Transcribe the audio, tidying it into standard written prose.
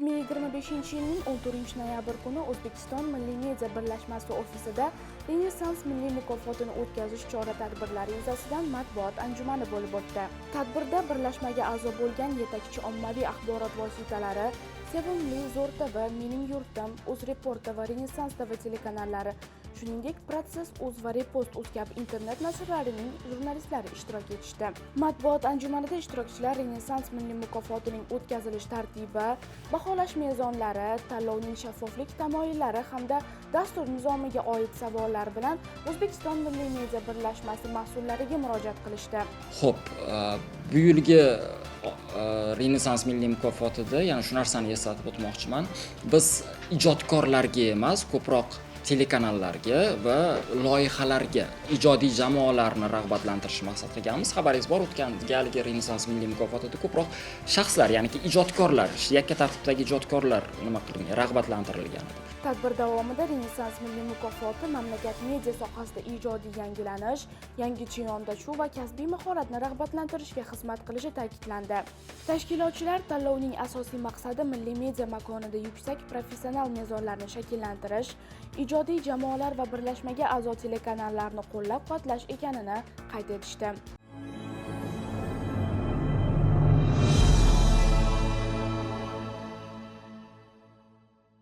2025-yilning 14-noyabr kuni O'zbekiston Milliy media birlashmasi ofisida Renessans milliy mukofotini o'tkazish chora-tadbirlari yuzasidan matbuot anjumani bo'lib o'tdi. Tadbirda birlashmaga a'zo bo'lgan yetakchi ommaviy axborot vositalari, Sevimli, Zo'r TV, Mening yurtim, UzReport va Renessans TV telekanallari, shuningdek Protsess Uz va Repost Uz kabi internet nashrlarining jurnalistlari ishtirok etishdi. Matbuot anjumanida ishtirokchilar Renessans milliy mukofotining o'tkazilish tartibi, baholash mezonlari, tanlovning shaffoflik tamoyillari hamda dastur nizomiga oid savollar bilan O'zbekiston Milliy media birlashmasi mas'ullariga murojaat qilishdi. Xo'p, bu yilgi Renessans milliy mukofotida yana shu narsani eslatib o'tmoqchiman. Biz ijodkorlarga emas, ko'proq telekanallarga va loyihalarga, ijodiy jamoalarni rag'batlantirish maqsad qilganmiz. Xabaringiz bor, o'tgan galgi Renessans milliy mukofotida ko'proq shaxslar, ya'niki ijodkorlar, yakka tartibdagi ijodkorlar rag'batlantirilgan. Tadbir davomida Renessans milliy mukofoti mamlakat media sohasida ijodiy yangilanish, yangicha yondashuv va kasbiy mahoratni rag'batlantirishga xizmat qilishi ta'kidlandi. Tashkilotchilar tanlovning asosiy maqsadi milliy media makonida yuksak professional mezonlarni shakllantirish, ijodiy jamoalar va birlashmaga a'zo telekanallarni qo'llab-quvvatlash ekanini qayd etishdi.